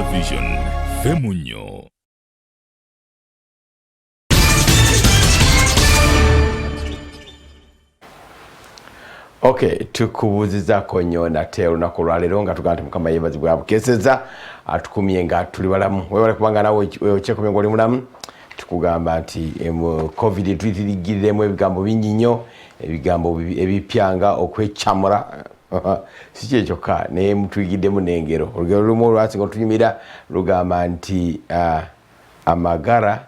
Television Femunyo. Okay, tukubuzizaako nnyo nate olunaku lwaleero nga tugamba nti Mukama yeebazibwe abukeseza atukumye nga tuli balamu. Weewale kubanga nawe okyekomye ng'oli mulamu. Tukugamba nti COVID tuyitiriremu ebigambo bingi nnyo, ebigambo ebipyanga okwekyamura. Si kye kyokka naye mutuyigiddemu n'engero. Olugero lumu olwasinga otunyumira lugamba nti amagara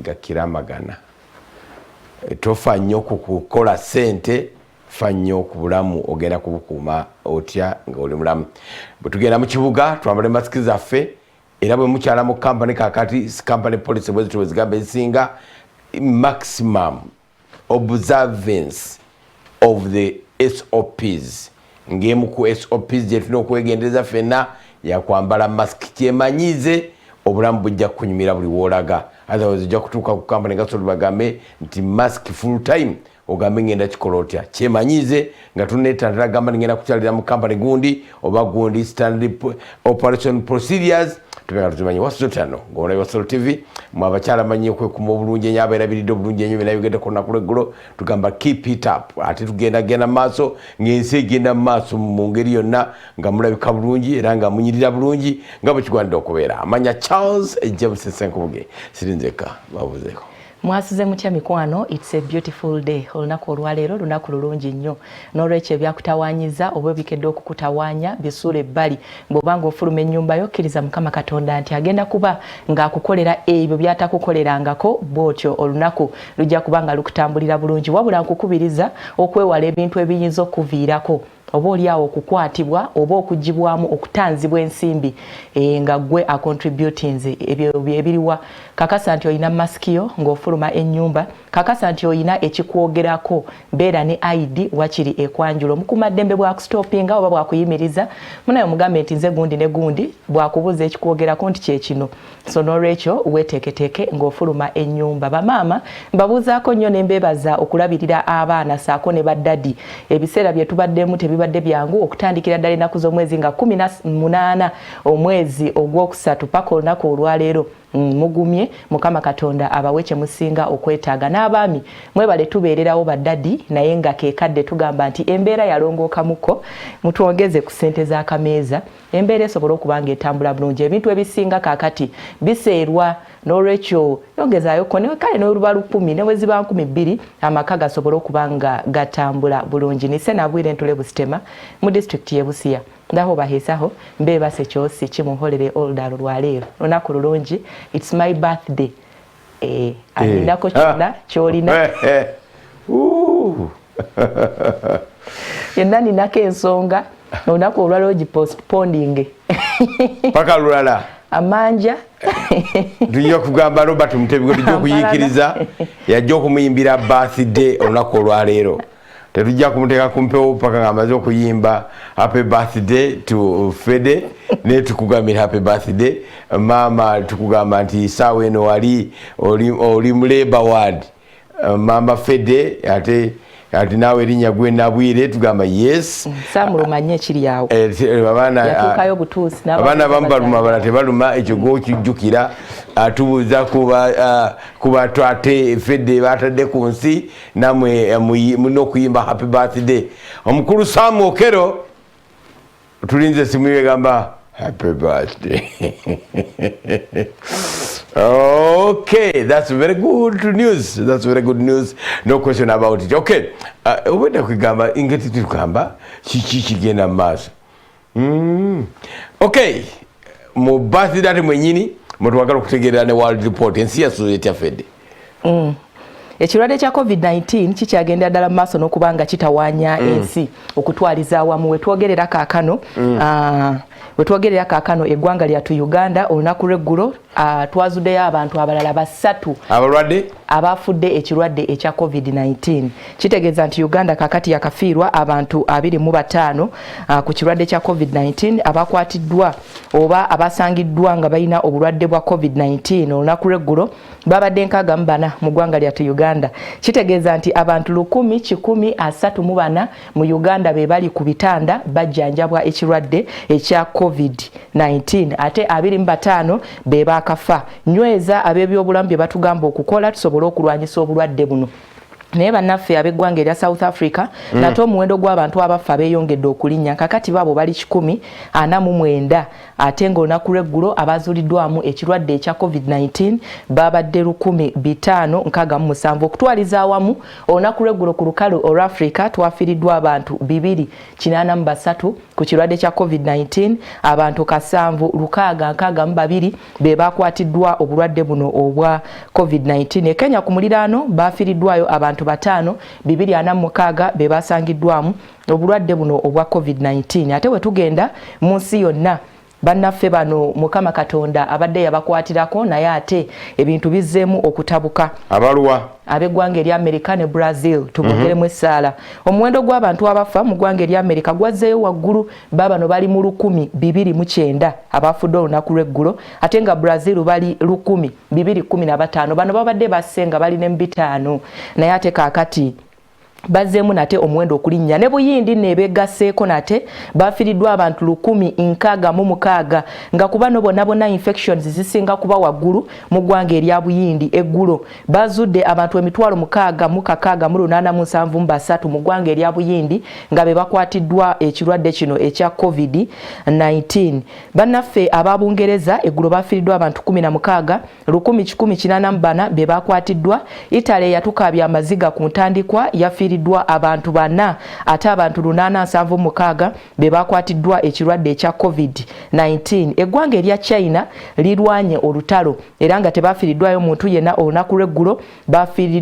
gakira amagana. Tofa nnyo ku kukola ssente, fa nnyo ku bulamu ogenda kubukuuma otya ng'oli mulamu. Bwe tugenda mu kibuga twambale masiki zaffe, era bwe mukyala mu kampani kakati kampani police bwe zituwe zigamba ezisinga maximum observance of the SOPs. Ng'emu ku SOPs gye tulina okwegendereza ffenna yakwambala masiki, kyemanyize obulamu bujja kunyumira buli w'olaga. Otherwise ojja kutuuka ku kampani nga soli bagambe nti mask full time ogambe ngenda kikola otya. Kyemanyize nga tuneetantala gamba ngenda kukyalira mu kampani gundi oba gundi standard operation procedures tubenga tuzimanyi. Wasotano ng'olaba Wasolo TV mu abakyala manyi okwekuuma obulungi ennyo abeerabiridde obulungi ennyo byonna bigenda ku lunaku lw'eggulo tugamba keep it up. Ate tugenda mu maaso ng'ensi egenda mu maaso mu ngeri yonna nga mulabika bulungi era nga munyirira bulungi nga bwe kigwanidde okubeera. Amanya Charles James Senkubuge sirinzeka babuzeeko. Mwasize mutya mikwano, it's a beautiful day. Olunaku olwaleero lunaku lulungi nnyo. N'olwekyo ebyakutawaanyiza oba ebikedde okukutawaanya bisuula ebbali. Bw'obanga ofuluma ennyumba yo kkiriza Mukama Katonda nti agenda kuba ng'akukolera ebyo by'atakukolerangako, bw'otyo olunaku lujja kuba nga lukutambulira bulungi. Wabula nkukubiriza okwewala ebintu ebiyinza okuviirako oba oliawo okukwatibwa oba okugibwamu okutanzibwa ensimbi nga gwe acontributinze ebyo ebiriwa. Kakasa nti oyina maskiyo ng'ofuluma ennyumba, kakasa nti oyina ekikwogerako, beera ne ID wakiri ekwanjula. Omukuumaddembe bwakustopinga oba bwakuyimiriza munayo mugambe nti nze gundi ne gundi bwakubuuza ekikwogerako nti kye kino. So n'olwekyo weeteeketeeke ng'ofuluma ennyumba. Bamaama mbabuuzaako nnyo ne mbeebaza okulabirira abaana saako ne baddadi. Ebiseera bye tubaddemu tebibadde byangu okutandikira ddala ennaku z'omwezi nga 18 omwezi ogwokusatu paka olunaku olwaleero. Mugumye Mukama Katonda abawe kye musinga okwetaaga. N'abaami mwebale tubeererawo baddadi naye nga keekadde tugamba nti embeera yalongookamuko mutwongeze ku ssente z'akameeza embeera esobola okuba ng'etambula bulungi. Ebintu ebisinga kaakati biseerwa, n'olwekyo yongezaayo ne kale n'oluba 10 ne weziba 20 amaka gasobola okuba nga gatambula bulungi. Nise Nabwire Ntule Busitema mu disitulikiti y'e Busia. Ndaho baheesaho mbeebase kyosi kimuholere oludalo lwaleero lunaku lulungi. It's my birthday. Alinako kyonna kyolina yenna ninako ensonga olunaku olwaleero ogipostponing paka lulala amanja tujja kugamba Robert Mutebi tujja okuyikiriza yajja okumuyimbira birthday olunaku olwaleero. Tetujja kumuteeka kumpewo paka ng'amaze okuyimba happy birthday to Fede ne tukugambira happy birthday mama. Tukugamba nti saawa eno oli mu Labour Ward mama Fede ate naawe erinnya gwe Nabwire tugamba yes. Samulumanye kiri awo. Yatuukayo butuusi. Abaana abamu baluma abalala tebaluma, ekyo gw'okijjukira. Atubuuza kuba twate Fede batadde ku nsi namwe mulina okuyimba happy birthday. Omukulu Sam Okero tulinze simu egamba happy birthday. Okay, that's very good news. That's very good news. No question about it. Okay. Obwedda kwegamba ingeti tukamba kiki kigenda mu maaso. Okay. Mu birthday ate mwenyini mwetwagala okutegeerera ne World Report ensi yasuze etya Fede. Ekirwadde kya COVID-19 kikyagenda ddala mu maaso n'okuba nga kitawaanya ensi okutwaliza awamu. Wetwogerera kaakano eggwanga lyattu Uganda olunaku lw'eggulo twazuddeyo abantu abalala basatu abalwadde abafudde ekirwadde ekya COVID-19. Kitegeeza nti Uganda kakati yakafiirwa abantu 25 ku kirwadde kya COVID-19 abakwatiddwa oba abasangiddwa nga balina obulwadde bwa COVID-19 olunaku lw'eggulo babadde 64 mu ggwanga lyattu Uganda. Kitegeeza nti abantu 1,134 mu Uganda be bali ku bitanda bajjanjabwa ekirwadde ekya COVID-19 ate 25 be bakafa. Nyweza ab'ebyobulamu bye batugamba okukola tusobole okulwanyisa obulwadde buno. Naye bannaffe ab'eggwanga erya South Africa nate omuwendo gw'abantu abafa beeyongedde okulinnya kakati baabo bali 149 ate ng'olunaku lw'eggulo abazuuliddwamu ekirwadde ekya COVID-19 babadde 567 okutwaliza awamu olunaku lw'eggulo ku lukalu olwa Africa twafiiriddwa abantu 283 ku kirwadde kya COVID-19 abantu 762 be bakwatiddwa obulwadde buno obwa COVID-19. E Kenya ku muliraano bafiiriddwayo abantu 5,246 be basangiddwamu obulwadde buno obwa COVID-19 ate we tugenda mu nsi yonna bannaffe bano Mukama Katonda abadde yabakwatirako naye ate ebintu bizzeemu okutabuka. Abaluwa ab'eggwanga erya Amerika ne Brazil tubogeremu essaala. Omuwendo gw'abantu abafa mu ggwanga erya Amerika gwazzeeyo waggulu babano bali mu 1,209 abafudde olunaku lw'eggulo ate nga Brazil bali 1,215 bano babadde basenga bali ne 5 naye ate kaakati bazzeemu nate omuwendo okulinnya ne Buyindi ne begasseeko nate bafiiriddwa abantu 166 nga ku bano bonna infections zisinga kuba waggulu mu ggwanga erya Buyindi eggulo bazudde abantu 6,687 mu ggwanga erya Buyindi nga be bakwatiddwa ekirwadde kino ekya COVID-19. Bannaffe aba Bungereza eggulo bafiiriddwa abantu 16 1,184 be bakwatiddwa. Italy yatukaabya amaziga ku ntandikwa yafiiriddwa abantu 4 ate abantu 876 be bakwatiddwa ekirwadde ekya COVID-19. Eggwanga erya China lirwanye olutalo era nga tebafiiriddwayo muntu yenna olunaku lw'eggulo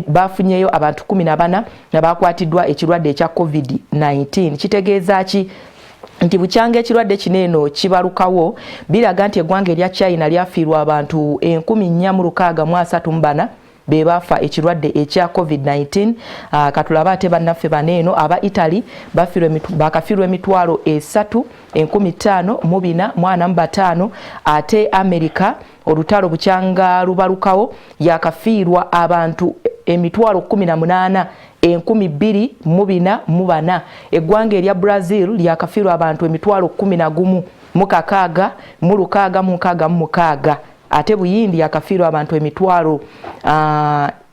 bafunyeyo abantu 14 nga bakwatiddwa ekirwadde ekya COVID-19. Kitegeeza ki? Nti bukyanga ekirwadde kino eno kibalukawo biraga nti eggwanga erya China lyafiirwa abantu 1434 be bafa ekirwadde ekya COVID-19. Katulaba ate bannaffe baneeno aba Italy bakafiirwa emitwalo 3,545 ate Amerika olutalo bukyanga lubalukawo yakafiirwa abantu emitwalo 18,244. Eggwanga erya Brazil lyakafiirwa abantu emitwalo 11,666 ate Buyindi yakafiirwa abantu emitwalo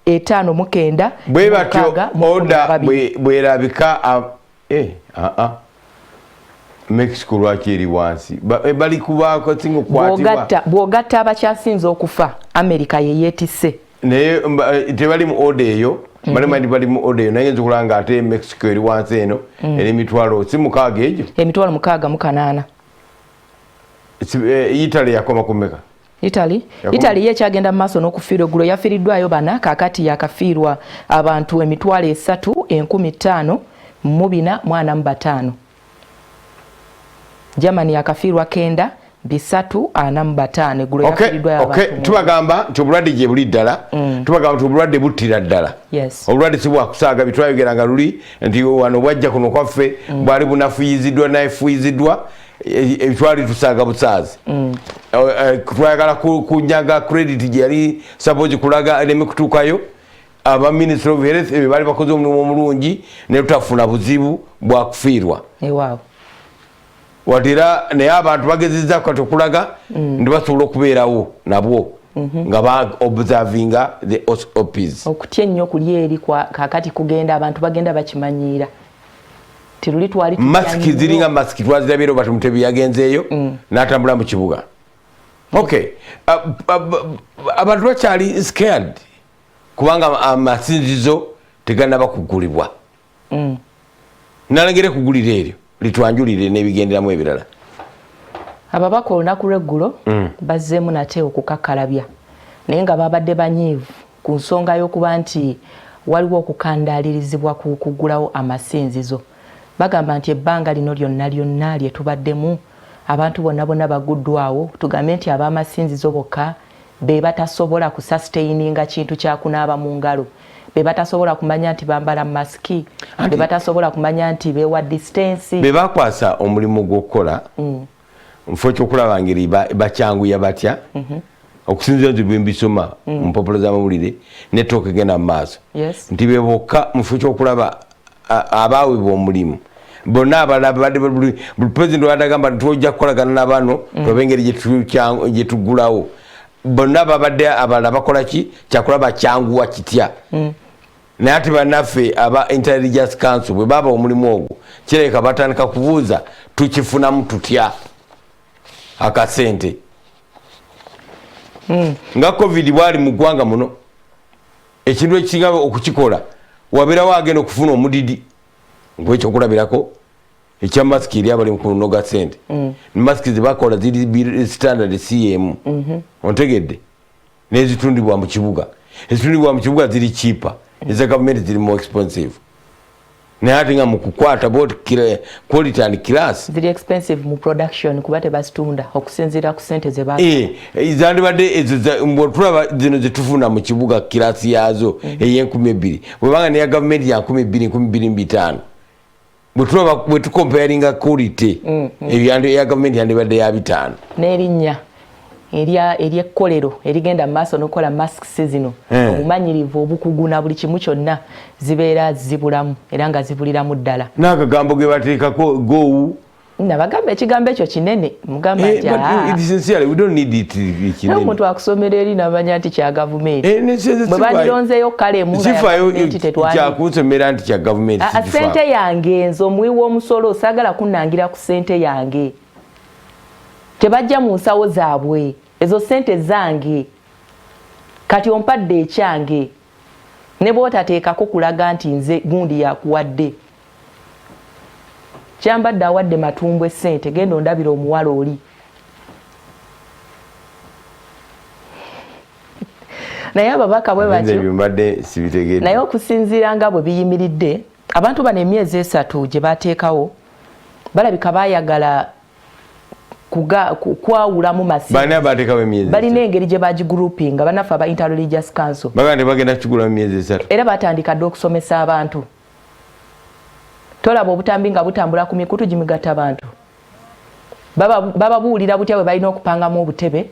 5,900 bwe batyo oda bwerabika Mexico lwaki eri wansi bali kubaako singa okukwatibwa bw'ogatta abakyasinze okufa Amerika ye yeetisse naye tebali mu oda eyo bali mu oda eyo naye nza okulanga ate Mexico eri wansi eno eri emitwalo si 6 egyo emitwalo 608. Italy yakoma kumeka Italy ye kyagenda mu maaso n'okufiirwa eggulo yafiiriddwayo 4 kaakati yakafiirwa abantu emitwalo 3,545. Germany yakafiirwa 9 345 eggulo yafiiriddwayo abantu. Tubagamba nti obulwadde gye buli ddala tubagamba nti obulwadde buttira ddala. Obulwadde si bwakusaaga bitwayogeranga luli nti wano bwajja kuno kwaffe bwali bunafuyiziddwa nayefuyiziddwa ebitwali tusaaga busaazi. Twayagala kunyaga credit gye yali suppose kulaga ereme kutuukayo aba Ministry of Health bali bakoze omulimu omulungi ne tutafuna buzibu bwa kufiirwa. Watira naye abantu bagezezza kati okulaga ndi basobola okubeerawo nabwo nga ba observinga the OPs. Okutya ennyo kuli eri kakati kugenda abantu bagenda bakimanyiira. Tiruli twali masiki ziringa masiki twazirabira bati Mutebi yagenzeeyo n'atambula mu kibuga. Okay. Abantu bakyali scared kubanga amasinzizo tegannaba kugulibwa. Nalengere kugulira eryo litwanjulire n'ebigenderamu ebirala. Ababaka olunaku lw'eggulo bazzeemu nate okukakkalabya naye nga babadde banyiivu ku nsonga y'okuba nti waliwo okukandaalirizibwa ku kugulawo amasinzizo. Bagamba nti ebbanga lino lyonna lye tubaddemu abantu bonna baguddwawo tugambe nti ab'amasinzizo bokka be batasobola ku sustaininga kintu kya kunaaba mu ngalo, be batasobola kumanya nti bambala maski, be batasobola kumanya nti bewa distance, be bakwasa omulimu gw'okukola mfo ky'okulaba ngeri bakyanguya batya okusinziira nti bwembisoma mu mpapula z'amawulire netooka egenda mu maaso nti be bokka mufo ky'okulaba abaawebwa omulimu bonna abalala buli pulezidenti wadagamba nti twojja kukolagana n'abano toba engeri gye tuggulawo bonna babadde abalala bakola ki kyakulaba kyanguwa kitya naye ate bannaffe aba intelligence council bwe baba omulimu ogwo kireka batandika kubuuza tukifunamu tutya akasente nga covid bwali mu ggwanga muno ekintu ekisinga okukikola wabeerawo agenda okufuna omudidi ng'ekyokulabirako ekya masiki eri abali mukunoga sente masiki zebakola ziri standard cm ontegedde nezitundibwa mu kibuga ezitundibwa mu kibuga ziri cheaper eza gavumenti ziri more expensive naye ate nga mu kukwata about quality and class ziri expensive mu production kuba tebazitunda okusinziira ku sente ze zandibadde ezo mbwetulaba zino zetufuna mu kibuga kirasi yazo ey'2,000 bwebanga neya gavumenti ya 2,000-2,225 bwe tukomparinga quality ya gavumenti yandibadde ya 5 n'erinnya eryekkolero erigenda mu maaso n'okukola masks zino obumanyirivu obukuguna buli kimu kyonna zibeera zibulamu era nga zibuliramu ddala n'akagambo ge bateekako goowu nabagamba ekigambo ekyo kinene mugamba omuntu akusomera eri namanya nti kya gavumenti bwe badironzeyo kale kyakusomera nti kya gavumenti sente yange nze omuwi w'omusolo saagala kunnangira ku sente yange tebajja mu nsawo zaabwe ezo sente zange kati ompadde ekyange ne bw'otateekako kulaga nti nze gundi yakuwadde kyambadde awadde matumbwe sente genda ondabira omuwala oli naye ababaka bwe batyo naye okusinziira nga bwe biyimiridde abantu bano emyezi 3 gye bateekawo balabika baayagala kwawulamu balina engeri gye bagigroupinga bannaffe aba interreligious council era batandika dde okusomesa abantu tolaba obutambi nga butambula ku mikutu gimigatta abantu bababuulira butya bwe balina okupangamu obutebe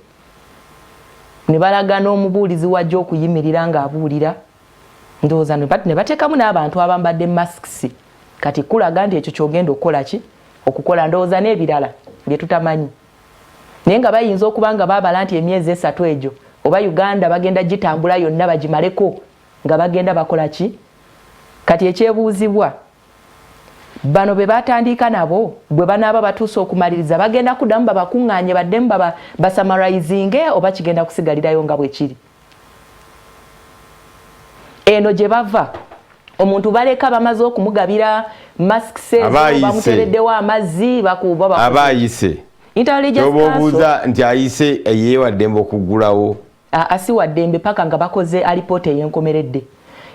ne balaga n'omubuulizi wajja okuyimirira ng'abuulira ndowooza ne bateekamu n'abantu abambadde masks kati kulaga nti ekyo kyogenda okukola ki okukola ndowooza n'ebirala bye tutamanyi naye nga bayinza okuba nga baabala nti emyezi 3 egyo oba Uganda bagenda gitambula yonna bagimaleko nga bagenda bakola ki kati ekyebuuzibwa bano be batandika nabo bwe banaaba batuusa okumaliriza bagenda kuddamu babakuŋŋaanye baddemu basamarizinge oba kigenda kusigalirayo nga bwe kiri eno gye bava omuntu baleka bamaze okumugabira masks bamutereddewo amazzi bakuba abayise obuuza nti ayise yeewaddembe okugulawo asiwa ddembe paka nga bakoze alipoota ey'enkomeredde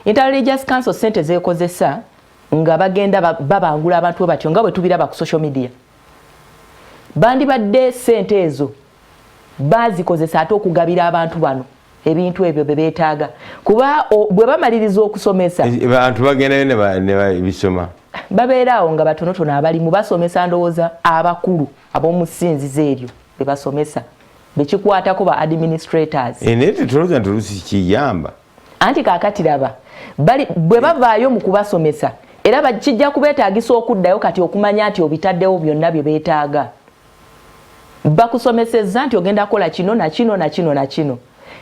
Interreligious Council sente zeekozesa nga bagenda babangula abantu batyo nga bwe tubiraba ku social media bandibadde sente ezo bazikozesa ate okugabira abantu bano ebintu ebyo bye beetaaga kuba bwe bamaliriza okusomesa abantu bagendayo ne bisoma babeeraawo nga batonotono abalimu basomesa ndowooza abakulu ab'omusinzizo eryo be basomesa bekikwatako ba administrators naye tetulowooza nti oluusi kiyamba anti kaakati raba bwe bavaayo mu kubasomesa era kijja kubeetaagisa okuddayo kati okumanya nti obitaddewo byonna bye beetaaga bakusomesezza nti ogenda kukola kino na kino na kino na kino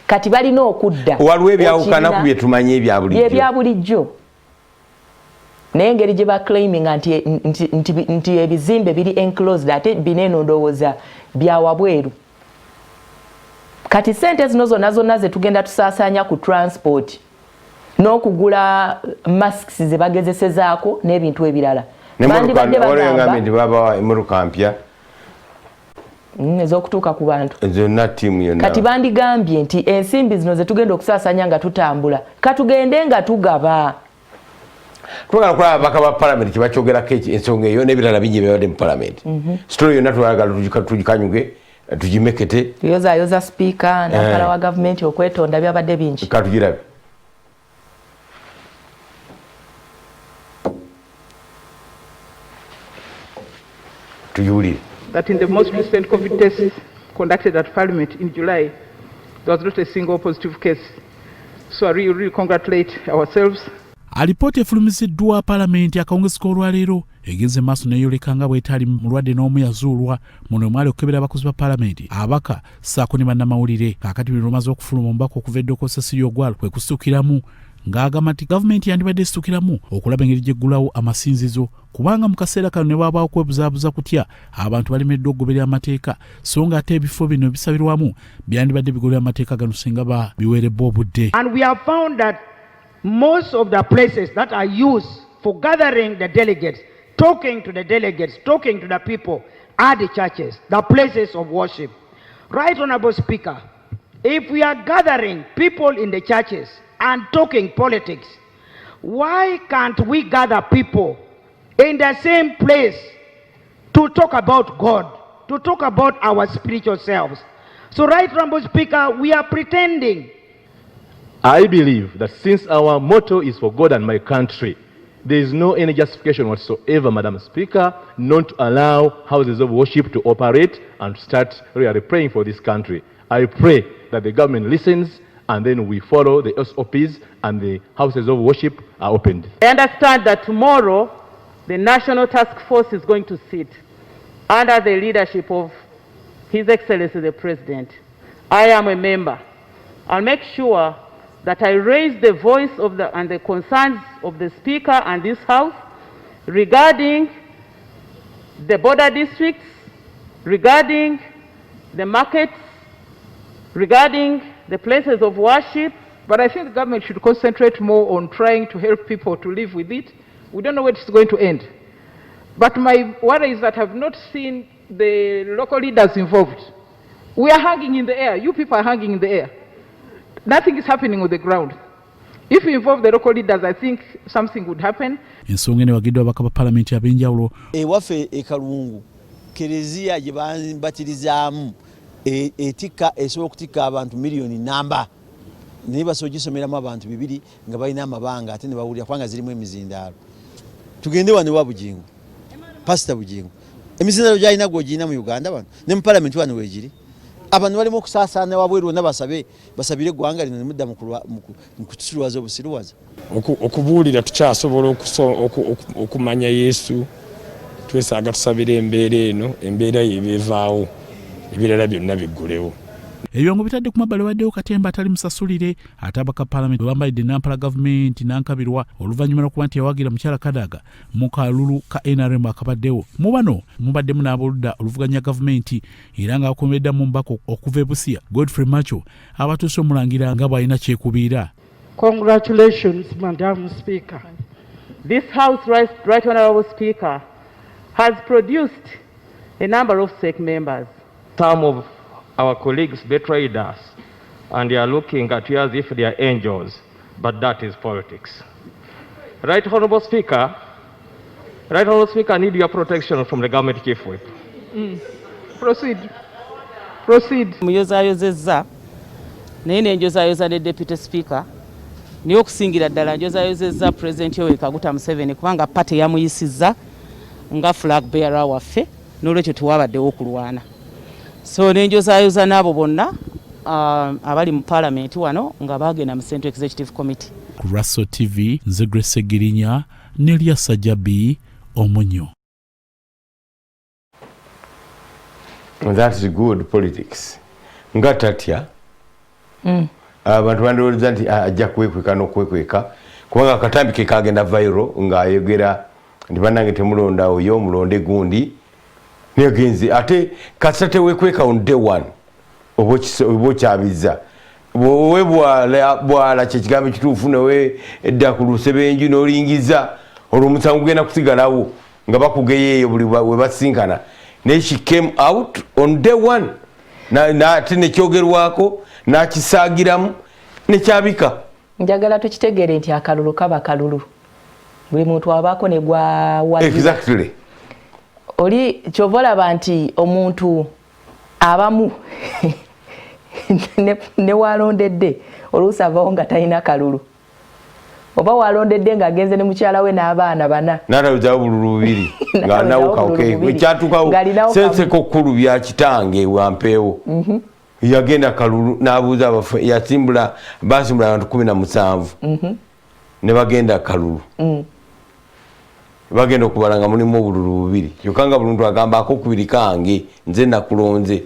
kati balina okudda waliwo ebyawukana ku bye tumanyi ebya bulijjo naye engeri gye baclaiminga nti ebizimbe biri enclosed ate bineeno ndowooza byawabweru kati sente zino zonna ze tugenda tusaasaanya ku transport n'okugula masks ze bagezesezaako n'ebintu ebirala bandibadde bagamba nti babawa emmotoka mpya ez'okutuuka ku bantu zonna ttiimu yonna kati bandigambye nti ensimbi zino ze tugenda okusaasaanya nga tutambula katugende nga tugaba twagala kulaba ababaka ba palamenti kyebakyogerako ensonga eyo n'ebirala bingi byabadde mu palamenti sitole yonna twagala tugikanyuge tujimekete yoza speaker na wa government okwetonda byabadde bingi katugirabe tuyuli that in the most recent COVID tests conducted at Parliament in July, there was not a single positive case. So I really congratulate ourselves. Alipoti efulumiziddwa Parliament akawungezi k'olwaleero egenze maaso n'eyoleka nga bw'etali mulwadde n'omu yazuulwa muno mwali okukebera abakozi ba Parliament abaka ssaako ne bannamawulire kaakati bino lumaze okufuluma omubaka okuva eddooko Cecily Ogwal kwe kusituukiramu ng'agamba nti gavumenti yandibadde esitukiramu okulaba engeri gy'eggulawo amasinzizo kubanga mu kaseera kano ne wabaawo kwebuzaabuza kutya abantu balemeddwa okugoberera amateeka so nga ate ebifo bino bisabirwamu byandibadde bigoberera amateeka gano singa biweerebbwa obudde. And we have found that most of the places that are used for gathering the delegates, talking to the delegates, talking to the people are the churches, the places of worship. Right, Honorable Speaker, if we are gathering people in the churches and talking politics, why can't we gather people in the same place to talk about God, to talk about our spiritual selves? So, Right, Honorable Speaker, we are pretending. I believe that since our motto is for God and my country, there is no any justification whatsoever, Madam Speaker, not to allow houses of worship to operate and start really praying for this country. I pray that the government listens and then we follow the SOPs and the houses of worship are opened. I understand that tomorrow the National Task Force is going to sit under the leadership of His Excellency the President. I am a member. I'll make sure that I raise the voice of and the concerns of the Speaker and this House regarding the border districts, regarding the markets, regarding the places of worship. But I think the government should concentrate more on trying to help people to live with it. We don't know where it's going to end. But my worry is that I've not seen the local leaders involved. We are hanging in the air. You people are hanging in the air. Nothing is happening on the ground. If we involve the local leaders, I think something would happen. Ensonga eno wagiddwa abaka ba Parliament ab'enjawulo. Ewaffe e Kalungu kereziya gye batirizaamu etikka esobola okutikka abantu miliyoni namba naye basobola ogisomeramu abantu 200 nga balina amabanga ate ne bawulira kubanga zirimu emizindaalo. Tugende wano wa Bugingo, Pastor Bugingo, emizindaalo gy'alina gw'ogirina mu Uganda wano ne mu Parliament wano weegiri. Abantu balimu okusaasaana wabweru na basabire eggwanga lino ne mudda mu kutusiruwaza obusiruwaza. Okubuulira tukyasobola okumanya Yesu, twesaaga tusabire embeera eno, embeera y'ebeevaawo, ebirala byonna biggulewo. Ebyongo bitadde ku mabbali waddewo Katemba atali musasulire ate abaka Parliament bambalidde Nampala gavumenti nankabirwa oluvannyuma lw'okuba nti yawagira mukyala Kadaga mu kalulu ka NRM akabaddewo. Mu bano mubaddemu n'aboludda oluvuganya gavumenti era ng'akomeddemu mu mbaka okuva e Busia Godfrey Macho abatuuse omulangira nga bw'alina kyekubiira. Congratulations, Madam Speaker. This House, Right Honourable Speaker, has produced a number of SEC members. Some of our colleagues betrayed us and they are looking at you as if they are angels, but that is politics. Right Honourable Speaker, I need your protection from the government chief whip. Proceed. Muyozayozezza naye nenjozayoza ne Deputy Speaker niye okusingira ddala njozayozezza President Yoweri Kaguta Museveni kubanga party yamuyisizza nga flag bearer waffe n'olwekyo tewabaddewo okulwana. So nenjozayoza n'abo bonna abali mu Parliament wano nga bagenda mu Central Executive Committee. Ku Russell TV nze Grace Girinya ne Elia Sajabi Omunyo. That is good politics. Nga tatya abantu bandowooza nti ajja kwekweka n'okwekweka kubanga akatambi ke kagenda viral ng'ayogera nti bannange temulonda oyo mulonde gundi negenzi ate kasate wekweka on day one obo kyabiza we bwala kyekigambo kituufu newe edda ku lusebenju n'olingiza olw'omusango genda kusigalawo nga bakugeyeeyo buli we basinkana naye she came out on day one ate nekyogerwako n'kisaagiramu nekyabika. Njagala tukitegeere nti akalulu kaba kalulu buli muntu abaako ne gwa exactly. Oli kyovolaba nti omuntu abamu ne walondedde oluusi avawo nga talina kalulu oba walondedde ng'agenze ne mukyala we n'abaana bana n'ataluzawo bululu bubiri nga nawukawo kyatukawo senseko kkulu bya kitange wampeewo yagenda kalulu n'abuuza abafu basimbula abantu 17 ne bagenda kalulu bagenda okubala nga mulimu obululu bubiri kyokka nga buluntu agamba akokubiri kange nze nakulonze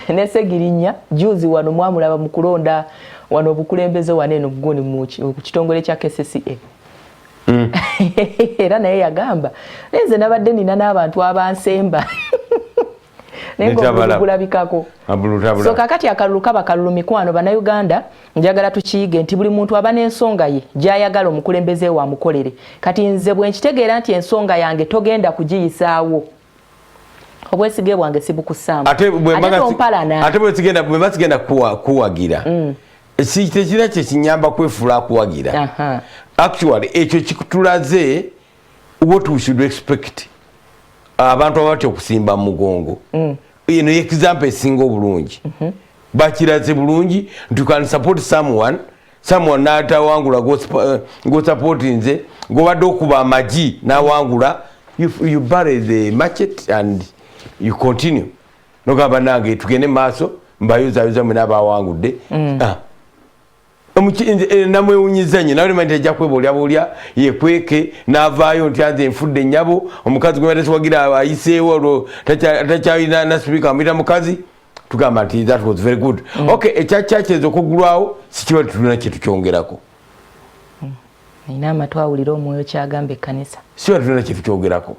nesegirinya juzi wano mwamulaba mu kulonda wano obukulembeze wano eno bugoni mu kitongole kya KCCA era naye yagamba neze nabadde nina n'abantu abansemba nebulabikako so kakati akalulu kaba kalulu mikwano bannayuganda njagala tukiyige nti buli muntu aba n'ensonga ye gy'ayagala omukulembeze wa mukolere kati nze bwe nkitegeera nti ensonga yange togenda kugiyisaawo obwesige bwange sibukusaamu ate bwe basigenda kuwagira tekira kye kinyamba kwefuula kuwagira actually ekyo kikutulaze what we should expect abantu abatya okusimba mu mugongo eno example esinga obulungi bakiraze bulungi nti can support someone n'atawangula gosupportinze ng'obadde okuba amagi n'awangula you bury the market and you continue nogamba nange tugende maaso mbayuzayuza mwe n'abawangudde namwewunyiza nnyo nawe manti ajja kweboolyaboolya yekweke n'avaayo nti anze enfudde ennyabo omukazi gwe batakiwagira ayiseewo olwo takyalina na sipiika amuyita mukazi tugamba nti that was very good okay ekyakyakyeza okuggulwawo sikiba tulina kye tukyongerako nina amatw awulira omwoyo kyagamba ekkanisa siba tulina kye tukyongerako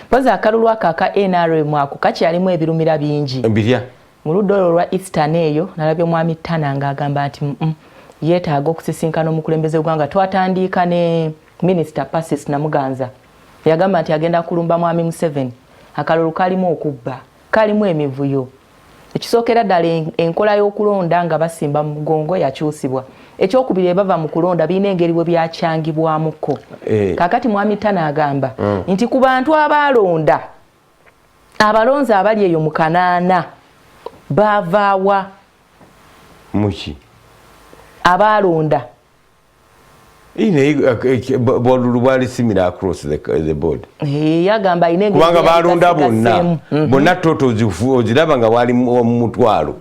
poza akalulu ako aka NRM ako kakyalimu ebirumira bingi mbirya mu ludda olwo lwa Eastern eyo nalabye omwami Tana ng'agamba nti yeetaaga okusisinkana omukulembeze gwanga twatandiika ne Minisita Pacis Namuganza yagamba nti agenda kulumba mwami Museveni akalulu kalimu okubba kalimu emivuyo ekisookera ddala enkola y'okulonda nga basimba mu mugongo yakyusibwa ekyokubiri bava mu kulonda birina engeri bwe byakyangibwamuko kakati mwami Tana agamba nti ku bantu abalonda abalonzi abali eyo mu Kanaana bavaawa muki abalonda bolulu bwali simira across the board yagamba kubanga balonda bonna toto oziraba nga wali mu mutwalo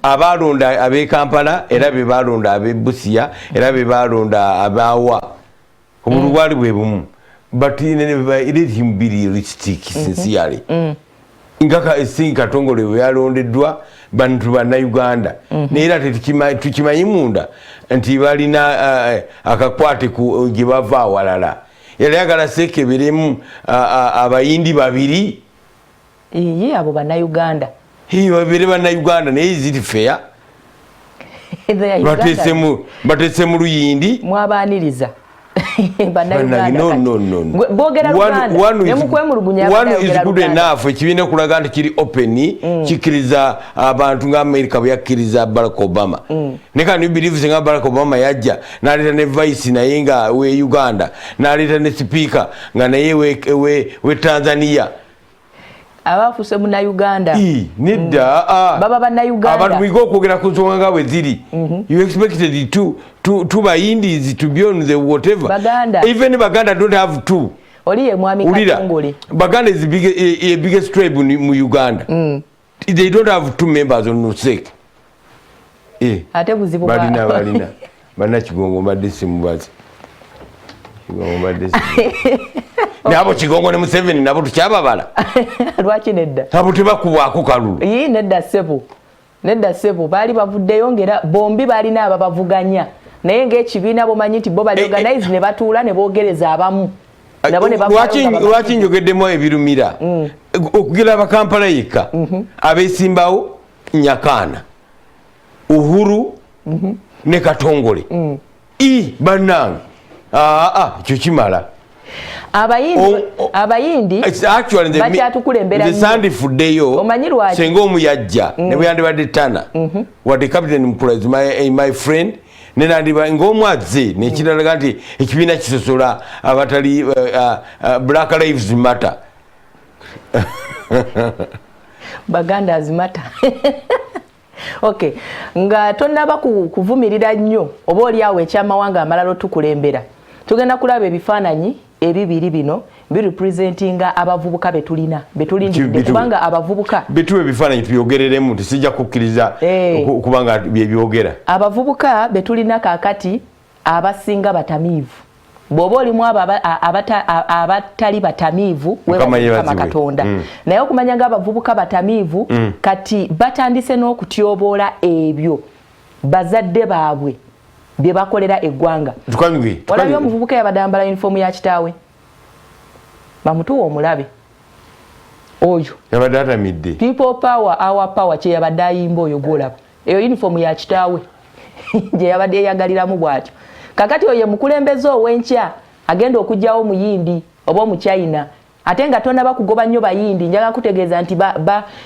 abalonda ab'e Kampala era be balonda ab'e Busia era be balonda abawa obululu bwali bwe bumu but it is him be realistic sincerely ngaka esinga Katongole we yalondeddwa bantu bannayuganda naye era tukimanyi munda nti balina akakwate gye bava awalala yali yagala sekeberemu abayindi babiri ye abo bannayuganda babiri bannayuganda naye ziri fair batese mu luyindi mwabaaniriza one is good enough ekibiina okulaga nti kiri open kikkiriza abantu nga America bwe yakkiriza Barack Obama ne can you believe nga Barack Obama yajja n'aleeta ne vice naye nga we Uganda n'aleeta ne speaker nga naye we Tanzania abafuse mu Uganda nedda baba bannayuganda abantu mwiga okwogera ku nsonga nga bwe ziri you expected two Indies to be on the whatever Baganda. Even Baganda don't have two oliye mwami Katongole Baganda is the biggest tribe in Uganda they don't have two members on Nusek ate buzibu balina bana Kigongo mbadde simubazi Kigongo mbadde nabo Kigongo ne Museveni nabo tukyababala lwaki nedda abo tebakubwako kalulu nedda sebo baali bavuddeyo ngera bombi balina ababavuganya naye ng'ekibiina bomanyi nti bo bali organize ne batuula ne boogereza abamu lwaki njogeddemu ebirumira okugera Abakampala yekka abeesimbawo Nyakaana Uhuru ne Katongole bannange ekyo kimala abayindi bakyatukulembera sandifuddeyo senga omuyajja ne bwe yandibadde Tana wadde Captain Mukulazi my friend nenandiba ng'omwazze nekiralaga nti ekibiina kisosola abatali Black Lives Matter baganda azimata okay nga tonnaba kuvumirira nnyo oba oli awo ekyamawanga amalala tukulembera tugenda kulaba ebifaananyi ebibiri bino birepresentinga abavubuka betulindidde kubanga abavubuka bituwe ebifaananyi tuyogereremu tisijja kukkiriza kubanga byebyogera abavubuka betulina kaakati abasinga batamiivu bw'oba olimu abatali batamiivu webakama Katonda naye okumanya nga abavubuka batamiivu kati batandise n'okutyoboola ebyo bazadde baabwe bye bakolera eggwanga walabye omuvubuka yabadambala yunifoomu ya kitaawe bamutuwa omulabe oyo yabadde atamidde people power our power kye yabadde ayimba oyo gwolaba eyo yunifoomu ya kitaawe gye yabadde eyagaliramu bw'atyo kakati oyo mukulembeze ow'enkya agenda okugyawo muyindi oba omuchina ate nga tonaba kugoba nnyo bayindi njaga kutegeeza nti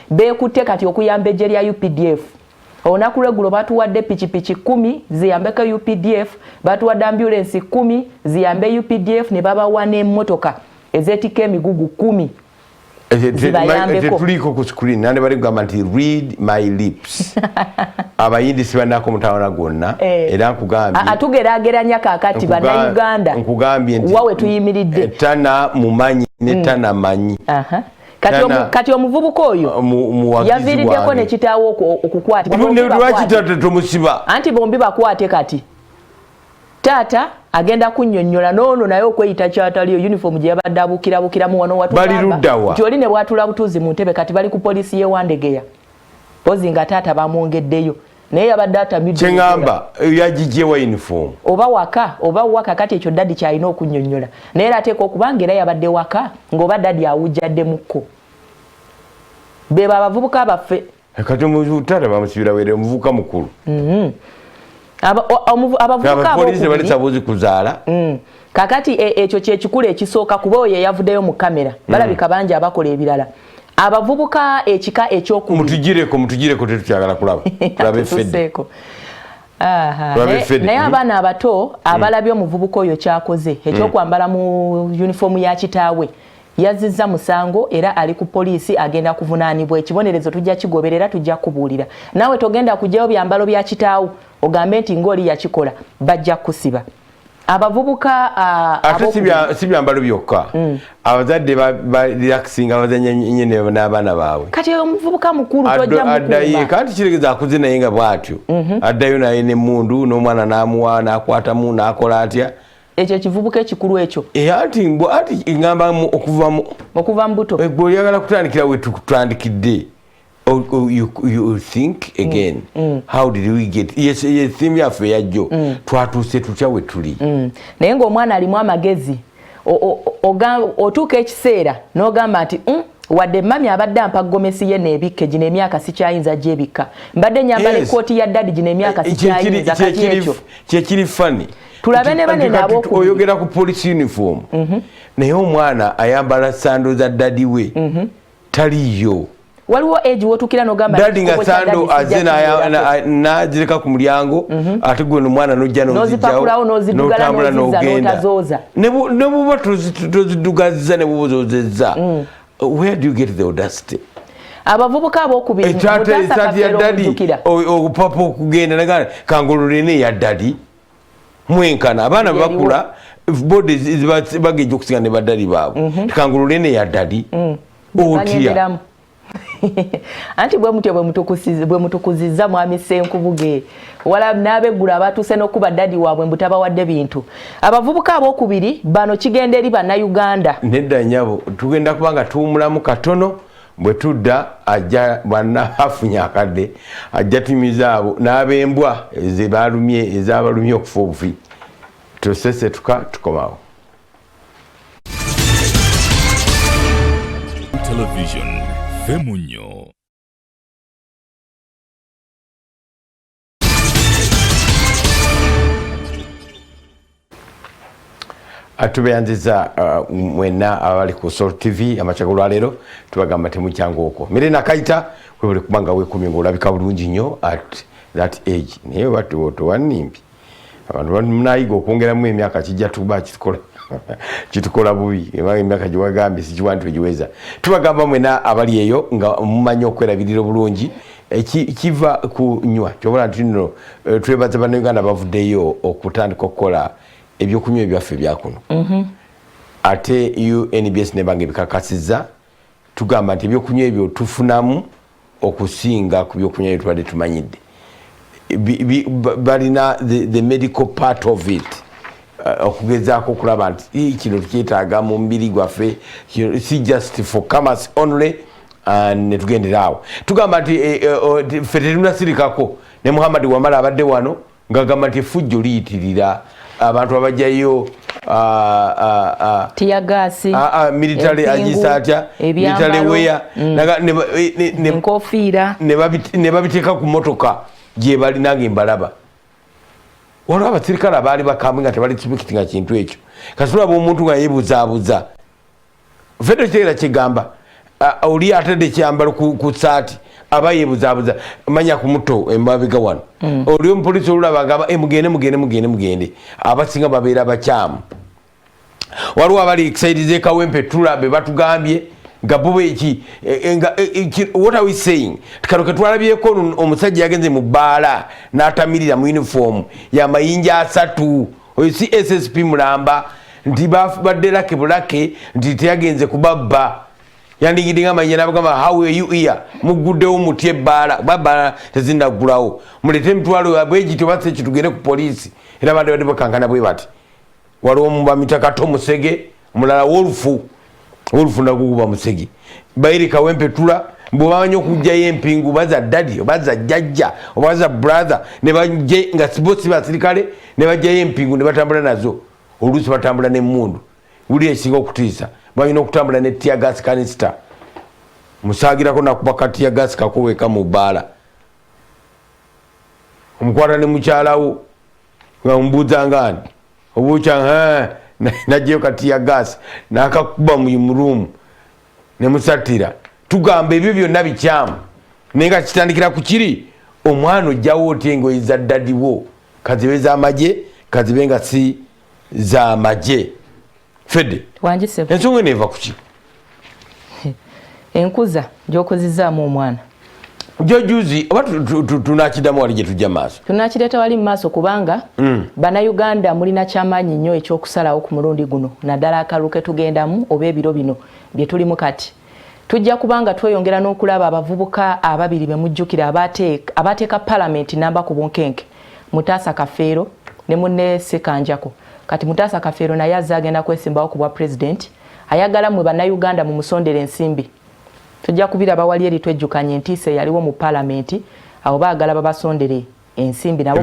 beekutte kati okuyamba eggye lya UPDF olunaku lweggulo batuwadde pikipiki 10 ziyambeko UPDF batuwadde ambulance 10 ziyambe UPDF ne babawa n'emmotoka ezeetika emigugu 10 tuliko ku screen nane bali kugamba nti read my lips abayindi sibanako mutawana gwonna era nkugambye atugeraageranya kaakati bannayuganda nkugambye nti wawe tuyimiridde tana mumanyi ne tana manyi kati omuvubuka oyo yaviiriddeko ne kitaawo okukwata anti bombi bakwate kati taata agenda kunnyonnyola n'ono naye okweyita kyataliyo uniform gye yabadde abukirabukiramu wano watugamba nti oli ne bwatula butuuzi mu ntebe kati bali ku poliisi y'ewandegeya pozi nga taata bamwongeddeyo naye yabadde atamidde kyengamba yagijjewa uniform oba waka kati ekyo dadi kyalina okunnyonnyola naye era ateeka okubanga era yabadde waka ng'oba dadi awujjaddemukko be babavubuka baffe kati omutaata bamusibira were omuvubuka mukulu abavubuka bali kuzaala kakati ekyo kyekikulu ekisooka kuba oyo yavuddeyo mu kamera balabika bangi abakola ebirala abavubuka ekika ekyokubiri mutugireko tetukyagala kulaba naye abaana abato abalabye omuvubuka oyo kyakoze ekyokwambala mu uniform ya kitaawe yazizza musango era ali ku poliisi agenda kuvunaanibwa ekibonerezo tujja kigoberera tujja kubuulira naawe togenda kujjayo byambalo bya kitaawo ogambe nti ng'oli yakikola bajja kusiba abavubuka ate si byambalo byokka abazadde balirakisinga bazanya nyene n'abaana baabwe kati omuvubuka mukulu tojja mukumba kati kiregeza akuze naye nga bw'atyo addayo naye n'emmundu n'omwana n'amuwa n'akwatamu n'akola atya ekyo kivubuka ekikulu ekyo ati ngamba okuva mu buto gwe oyagala kutandikira we tutandikidde you think again how did we get yes theme yaffe yajjo twatuuse tutya we tuli naye ng'omwana alimu amagezi otuuka ekiseera n'ogamba nti wadde mami abadde ampa gomesi ye n'ebikke gino emyaka sikyayinza gyebikka mbadde nyambala ekkooti ya dadi gino emyaka sikyayinza kati ekyo kyekiri fani tulabe ne banene oyogera ku police uniform naye omwana ayambala sando za dadi we taliyo waliwo age wotukira n'ogamba dadi nga sando aze n'agireka ku mulyango ate gwe omwana n'ojja n'otambula n'ogenda ne buba tozidugazza ne buba ozozezza where do you get the audacity abavubuka abokubiri etaati ya dadi opapa okugenda nagana kangololene ya dadi mwenkana abaana bakula bodi bageja okusinga ne baddali baabwe kangololene ya dadi otya anti bwe mutyo bwe mutukuzizza mwami Senkubuge wala n'abeggula abatuuse n'okuba dadi waabwe mbutabawadde bintu abavubuka abokubiri bano kigenda eri bannayuganda nedda nyabo tugenda kubanga tuwumulamu katono bwe tudda ajja bwanna afunye akadde ajja tumiza abo n'abembwa ezabalumye okufa obufi tusesetuka tukomawo Television Femunyo. Atubeyanziza mwenna abali ku Soul TV amachagulwa leero tubagamba temukyangu okwo Mirena Kaita kwebule kubanga wekumye ngolabika bulungi nnyo at that age naye batu wanimbi abantu munayiga okwongeramu emyaka kijja tuba kikola kitukola bubi emyaka giwagambye sikiwantu egiweza tubagamba mwena abali eyo nga mumanyi okwerabirira obulungi kiva kunywa kyobola nti nno twebaza bannayuganda bavuddeyo okutandika okukola ebyokunywa ebyaffe byakuno ate UNBS nebanga ebikakasiza tugamba nti ebyokunywa ebyo tufunamu okusinga ku byokunywa bye tubadde tumanyidde balina the medical part of it okugezaako okulaba nti kino tukyetaaga mu mubiri gwaffe si just for commerce only netugendera awo tugamba nti ffe tetunasirikako ne Muhammad Wamala abadde wano ngagamba nti effujjo liyitirira abantu abajjayo tiyagasi military agisa atya military weya enkofiira ne babiteeka ku motoka gye balina ng'embalaba waliwo abasirikale abaali bakambwe nga tebali kipikitinga kintu ekyo kasitulaba omuntu nga yeebuzaabuza ffe tekitegeera kigamba oli atadde ekyambalo ku saati aba yeebuzaabuza manya ku muto emabega wano oli omupoliisi olulaba nga mugende abasinga babeera bakyamu waliwo abali excited Kawempe tulabe batugambye nga bo eki what are we saying tikaroke twalabyeko omusajja yagenze mu bbaala n'atamirira mu uniform ya mayinja 3 oyo si SSP Mulamba nti badde lake bulake nti teyagenze kubabba yandigidde nga manya nabagamba how are you here muguddewo mutye ebbaala babbaala tezindagulawo mulete emitwalo abwegito basse kitugende ku poliisi era badde bakankana bwe bati waliwo mubamitakato musege mulala wolfu naguguba musegi bayiri Kawempe tula bw'obamanyi okugjayo empingu baza daddy baza jjajja obaza brother ne bajje nga sibosi basirikale ne bajjayo empingu ne batambula nazo oluusi batambula n'emmundu wuli esinga okutiisa balina okutambula ne tear gas canister musaagirako nakuba ka tear gas kakoweka mu bbaala omukwata ne mukyalawo nga mubuuza ngani obuuca najjeyo ka tear gas n'akakuba mu room ne musatira tugamba ebyo byonna bikyamu naye nga kitandikira ku kiri omwana ojjawo oti engoye za ddadiwo kazibe z'amagye kazibe nga si z'amagye fedde ensonga neeva ku ki enkuza gy'okozizaamu omwana jojuzi oba tunakiddamu wali gye tujja maaso tunakireeta wali mu maaso kubanga bannayuganda mulina kyamaanyi nnyo ekyokusalawo ku mulundi guno naddala akalulu ke tugendamu oba ebiro bino bye tulimu kati tujja kubanga tweyongera n'okulaba abavubuka ababiri be mujjukira abateeka palamenti namba ku bunkenke Mutaasa Kafeero ne munne Sekanjako kati Mutaasa Kafeero naye azze agenda kwesimbawo ku bwa pulezidenti ayagala mwe bannayuganda mu musondera ensimbi tujja kubiraba wali eri twejjukanye entiisa yaliwo mu palamenti abo baagala babasondere ensimbi nabo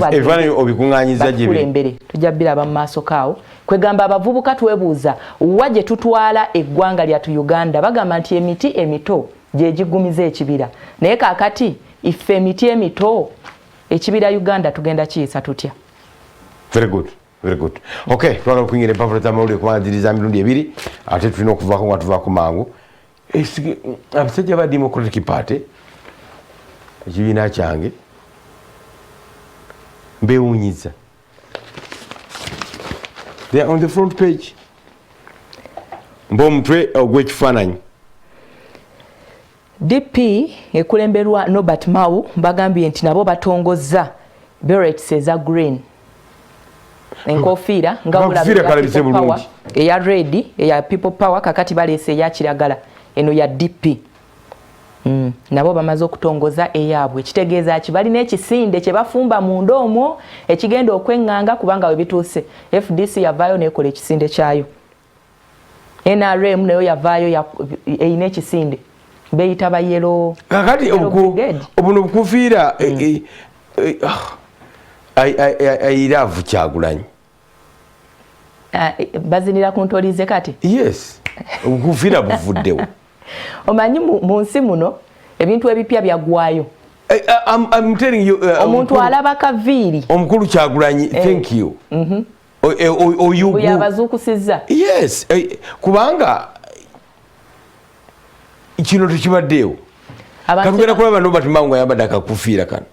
obikuŋŋaanyiza gye tujja biraba mu maaso kaawo kwegamba abavubuka twebuuza wa gye tutwala eggwanga lyatu Uganda bagamba nti emiti emito gye gigumiza ekibira naye kaakati ife emiti emito ekibira Uganda tugenda kiyisa tutya very good okay twagala okuyingira empapula z'amawulire kubanziriza mirundi 2 ate tulina okuvaako nga tuvaako mangu abasajja ba Democratic Party ekibiina kyange mbewunyiza they are on the front page mb'omutwe ogw'ekifaananyi DP ekulemberwa Norbert Mao bagambye nti nabo batongozza berets eza green enkofiira nga bulabye eya red eya people power kakati baleese eya kiragala eno ya DP nabo bamaze okutongoza eyabwe kitegeeza ki balina ekisinde kye bafumba mu ndoomo ekigenda okweŋŋanga kubanga we bituuse FDC yavaayo nekola ekisinde kyayo NRM nayo yavaayo eyina ekisinde beyita ba yellow kakati obuno obukufiira ayiraavu Kyagulanyi bazinira ku ntolize kati yes obukufiira buvuddewo omanyi mu nsi muno ebintu ebipya byagwayo I'm telling you omuntu alaba kaviiri omukulu Kyagulanyi thank you oyugu yabazuukusizza yes kubanga kino tekibaddeewo katugenda kulaba Norbert Mao nga yambadde akakufiira kano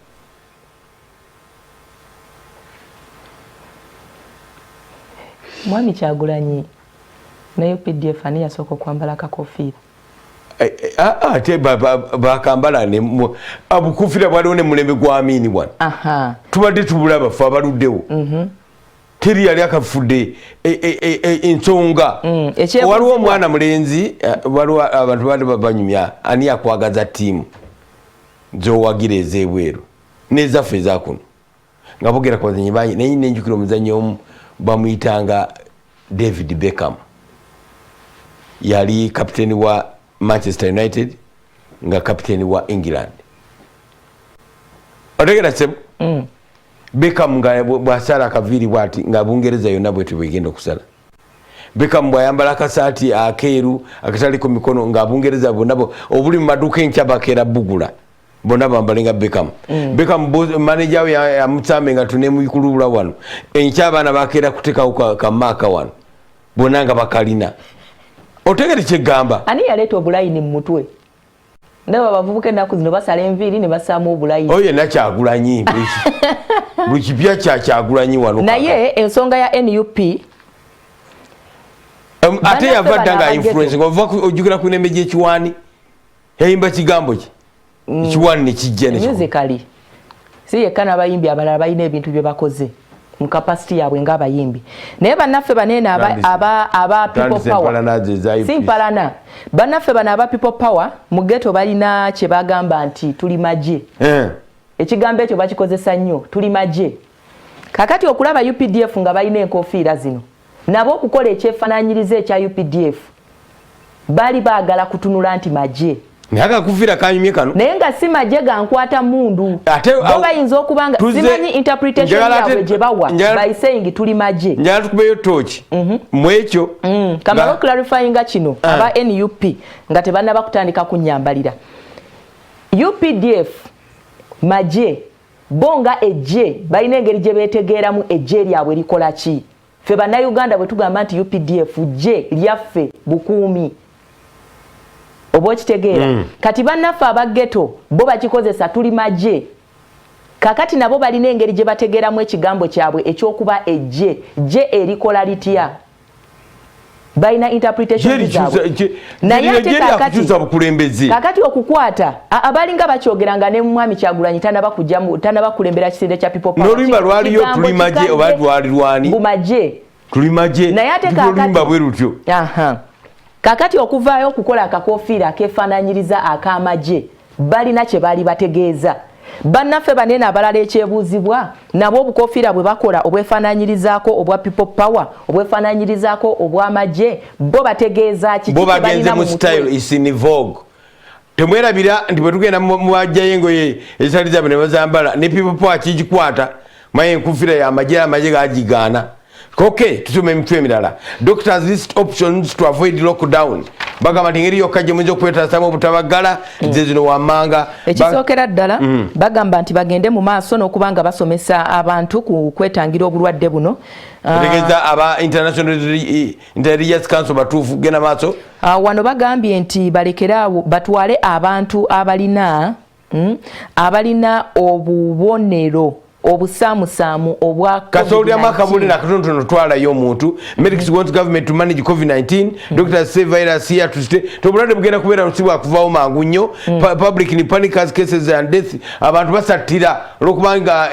mwami Kyagulanyi nayo PDF ani yasooka kwambala kakofiira ate bakambala ne abukufira bwaliwo ne mulembe gwa Amini bwana tubadde tubulaba fe abaluddewo teri yali akafudde ensonga waliwo omwana mulenzi waliwo abantu bali banyumya ani akwagaza ttiimu zowagira ez'ebweru n'ezaffe ezakuno nga bogera ku bazanyi bangi naye nenjukira omuzannyi omu bamuyitanga David Beckham yali kapiteeni wa Manchester United nga kapiteeni wa England otegera sebo Beckham nga bwasala akaviiri bwati nga Bungereza yonna bwete bwegenda okusala Beckham bwayambala akasaati akeeru akataliko mikono nga Bungereza bonnabo obuli mu maduuka enkya bakeera bugula bonna bambalenga Beckham Beckham manager we yamutambe nga tunemuyikulula wano enkya abaana bakeera kutekawo kamaaka wano bonna nga bakalina otegere kyegamba ani yaleeta obulayini mu mutwe ndaba bavubuka ennaku zino basala enviiri ne basaamu obulayini oyo yenna Kyagulanyi buli kipya Kyagulanyi wano naye ensonga ya NUP ate yava dda nga influence ojjukira ku nembe gy'ekiwaani yayimba kigambo ki ekiwaani ne kijja musically si yekka n'abayimbi abalala balina ebintu bye bakoze mu capacity yaabwe ng'abayimbi naye bannaffe baneene aba people power si mpalana bannaffe bano aba people power mu ghetto balina kye bagamba nti tuli magye ekigambo ekyo bakikozesa nnyo tuli magye kakati okulaba UPDF nga balina enkofiira zino nabo okukola ekyefaanaanyiriza ekya UPDF bali baagala kutunula nti magye naga kufira kanyumye kano naye nga si magye gankwata mundu bo bayinza okubanga simanyi interpretation yaabwe gye bawa by saying tuli magye njala tukubeyo tochi mwekyo kamalo clarifying kino aba NUP nga tebanna bakutandika kunyambalira UPDF magye bonga ejje balina engeri gye beetegeeramu ejje lyabwe likola ki fe bannayuganda bwe tugamba nti UPDF jje lyaffe bukuumi obo kitegeera kati bannaffe abageto bo bakikozesa tuli magye kakati nabo balina engeri gye bategeeramu ekigambo kyabwe ekyokuba ejje je erikola litya balina interpretation zaabwe naye ate kakati okukwata abalinga bakyogeranga ne mwami Kyagulanyi tanaba kulembera kisinde kya people power n'oluyimba lwaliyo tuli magye oba lwali lwani bumagye tuli magye naye ate kakati bwe lutyo kakati okuvaayo okukola akakofiira akefaanaanyiriza akamagye balina kye baali bategeeza bannaffe banene abalala ekyebuuzibwa nabo obukofiira bwe bakola obwefaanaanyirizaako obwa people power obwefaanaanyirizaako obw'amagye bo bategeeza kiki bo bagenze mu style is in vogue temwerabira nti bwe tugenda mu bajjayo engoye ezitali zaabwe ne bazambala ne people power kigikwata maye enkufiira y'amagye gagigaana okay tutume emitwe emirala doctors list options to avoid lockdown bagamba nti ngeri yokka gye muyinza okwetaasamu obutabagala ze zino wammanga ekisookera ddala bagamba nti bagende mu maaso n'okubanga basomesa abantu ku kwetangira obulwadde buno tegeeza aba international intelligence council batuufu genda maaso wano bagambye nti balekeraawo batwale abantu abalina obubonero obusaamusaamu obwa kasolya makabulira katonotono twalayo omuntu medics want government to manage COVID-19 doctors say virus here to stay tobulade bugenda kubeera lusibwa kuvaawo mangu nnyo public in panic as cases and death abantu basatira olwokubanga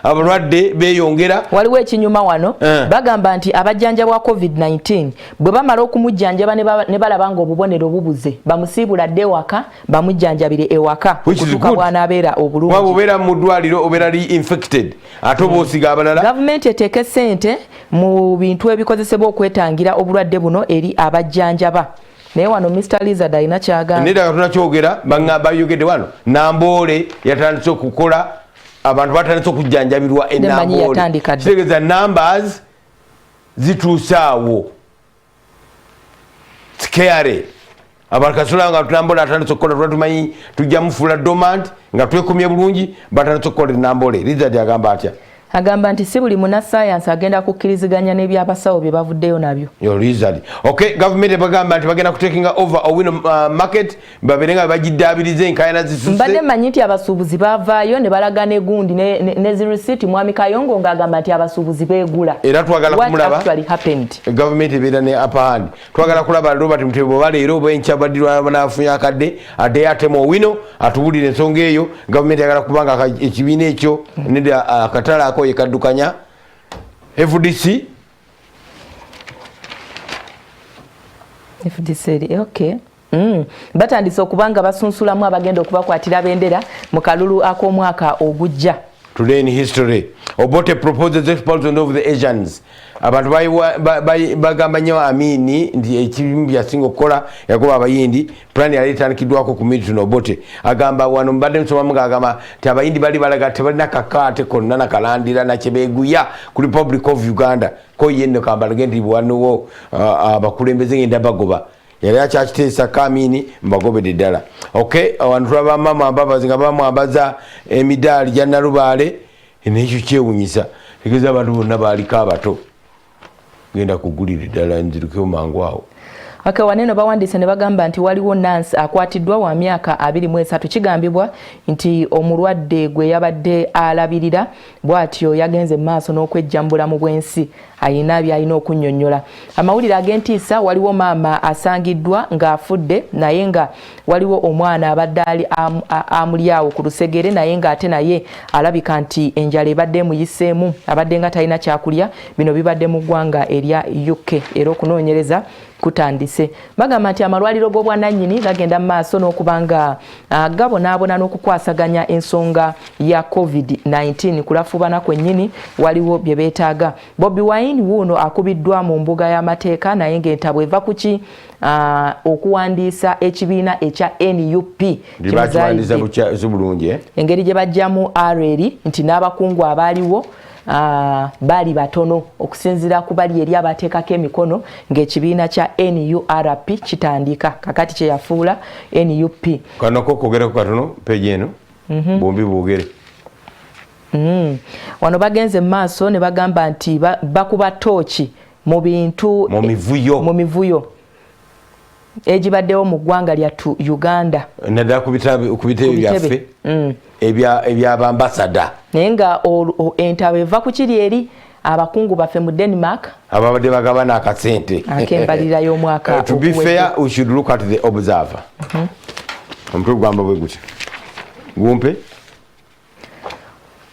abalwadde beeyongera waliwo ekinyuma wano bagamba nti abajjanja bwa COVID-19 bwe bamala okumujjanjaba ne balaba nga obubonero bubuze bamusiibula dde ewaka bamujjanjabire ewaka okutuuka bw'anaabeera obulungi waba obeera mu ddwaliro obeera infected ate oboosiga abalala gavumenti eteeke ssente mu bintu ebikozesebwa okwetangira obulwadde buno eri abajjanjaba naye wano Mr. Lizard alina kyagamba nedda tunakyogera bayogedde wano Namboole yatandise okukola abantu batandise okujjanjabirwa enamboole kitegeeza numbers zituusaawo scary abantu kasola nga tunamboole atandise okukola tuba tumanyi tujja mufuula dormant nga twekomye bulungi batandise okukola enamboole Lizard agamba atya agamba nti si buli munnassaayansi agenda kukkiriziganya n'ebyabasawo bye bavuddeyo nabyo. Okay, gavumenti bagamba nti bagenda kutekinga over Owino market babeere nga bagiddaabiriza enkaayana zisusse. Mbadde mmanyi nti abasuubuzi baavaayo ne balaga ne gundi ne zirisiiti Mwami Kayongo ng'agamba nti abasuubuzi beegula. Era twagala kumulaba gavumenti ebeera ne upper hand. Twagala kulaba Robert Mutebi bwa leero bwenkya baddirwa banaafunye akadde adde atema Owino atuwulire ensonga eyo. Gavumenti agala kubanga ekibiina ekyo ne akatala ako yekaddukanya FDC okay. Batandise okubanga basunsulamu abagenda okubakwatira bendera mu kalulu ak'omwaka ogujja. Today in history, Obote proposes expulsion of the Asians. Abantu bagamba nnyo Amini nti ekibimu byasinga okukola yagoba abayindi plan yali etandikidwako ku Milton Obote agamba wano mbadde nsomamu ng'agamba nti abayindi bali balaga tebalina kakaate konna nakalandira nakyebeeguya ku Republic of Uganda ko ye nno kambalage nti wanowo abakulembeze ngenda bagoba yali akyakiteesa Kamini mbagobedde ddala. Okay, abantu tulaba mama ababazi nga bamwambaza emidaali gya Nalubaale n'ekyo kyewunyisa tegeeza abantu bonna baaliko abato genda kugulira ddala nzirukeo mangu awo. Waneno bawandiise ne bagamba nti waliwo Nancy akwatiddwa wa myaka 23 kigambibwa nti omulwadde gwe yabadde alabirira bw'atyo yagenze maaso n'okwejjambula mu bwensi ayina by'alina okunnyonnyola. Amawulire ag'entiisa waliwo maama asangiddwa ng'afudde naye nga waliwo omwana abadde amuli awo ku lusegere naye ng'ate naye alabika nti enjala ebadde emuyiseemu abadde nga talina kyakulya. Bino bibadde mu ggwanga erya UK era okunoonyereza kutandise. Bagamba nti amalwaliro g'obwannannyini gagenda mu maaso n'okubanga gabonaabona n'okukwasaganya ensonga ya COVID-19 kulafubana kwennyini waliwo bye beetaaga. Bobi Wine wuuno akubiddwa mu mbuga y'amateeka naye ng'entabo eva ku ki okuwandiisa ekibiina ekya NUP engeri gye bajjamu RL nti n'abakungu abaaliwo bali batono okusinzira ku bali eri abateekako emikono ng'ekibiina kya NURP kitandika kakati kye yafuula NUP. Kanako kogerako katono peji eno bombi boogere. Wano bagenze mu maaso ne bagamba nti bakuba tooki mu bintu mu mivuyo egibaddewo mu ggwanga lyattu Uganda naddala ku bitebe byaffe ebyabambasada naye nga entabo eva ku kiri eri abakungu baffe mu Denmark ababadde bagaba n'akasente ak'embalirira y'omwaka. To be fair, we should look at the observer. Omutwe gwamba bwe guti gumpe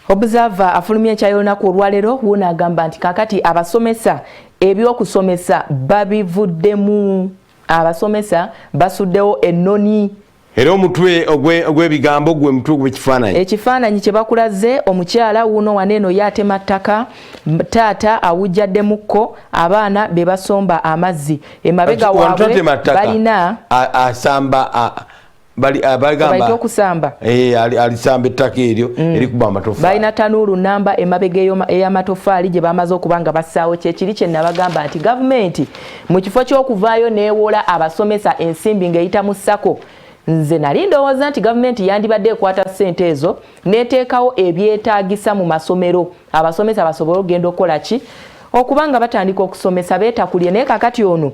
Observer afulumya ekyayolunaku olwaleero wuuna agamba nti kakati abasomesa ebyokusomesa babivuddemu. Abasomesa basuddewo ennoni era omutwe ogw'ebigambo gwe mutwe gw'ekifaananyi. Ekifaananyi kye bakulaze omukyala wuuno waneeno yatema ttaka taata awujjaddemukko abaana be basomba amazzi emabega waabwe balina asamba bagamba okusamba alisamba ettaka eryo erikuba amatofaali balina tanuulu namba emabega ey'amatofaali gye bamaze okuba nga bassaawo kyekiri kye nabagamba nti gavumenti mu kifo ky'okuvaayo neewola abasomesa ensimbi ng'eyita mu ssako. Nze nali ndowooza nti gavumenti yandibadde ekwata ssente ezo n'eteekawo ebyetaagisa mu masomero abasomesa basobole okugenda okukola ki okubanga batandika okusomesa beetakulye naye kakati ono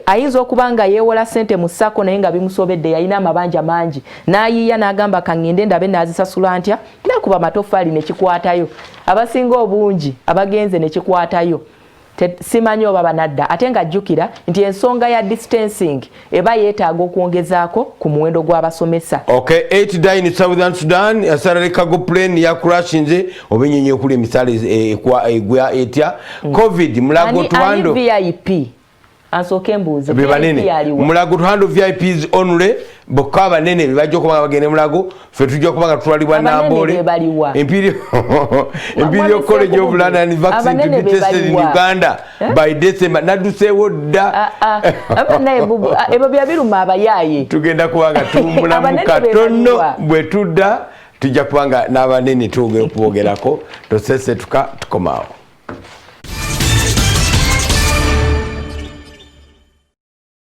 ayinza okubanga yeewola ssente mu ssako naye nga bimusobedde yalina amabanja mangi n'ayiiya n'agamba kaŋŋende ndabe naazisasula ntya nakuba amatofaali ne kikwatayo abasinga obungi abagenze ne kikwatayo. Simanyi oba banadda ate nga jjukira nti ensonga ya distancing eba yeetaaga okwongezaako ku muwendo gw'abasomesa. Okay, 8 die in Southern Sudan yasala cargo plane ya crashinze obenyenye okuli emisale egwa etya COVID mulago twando VIP ansooke mbuuze mulago twando VIPs only bokka abanene bibajja okuba bagende mulago ffe tujja kuba nga tutwalibwa Nambole Imperial College of London vaccine to be tested in Uganda by December nadduseewo dda ebyo byabiruma abayaaye tugenda kuba nga tumulamu katono bwe tudda tujja kuba nga n'abanene twogera okubogerako tosese tukomaawo.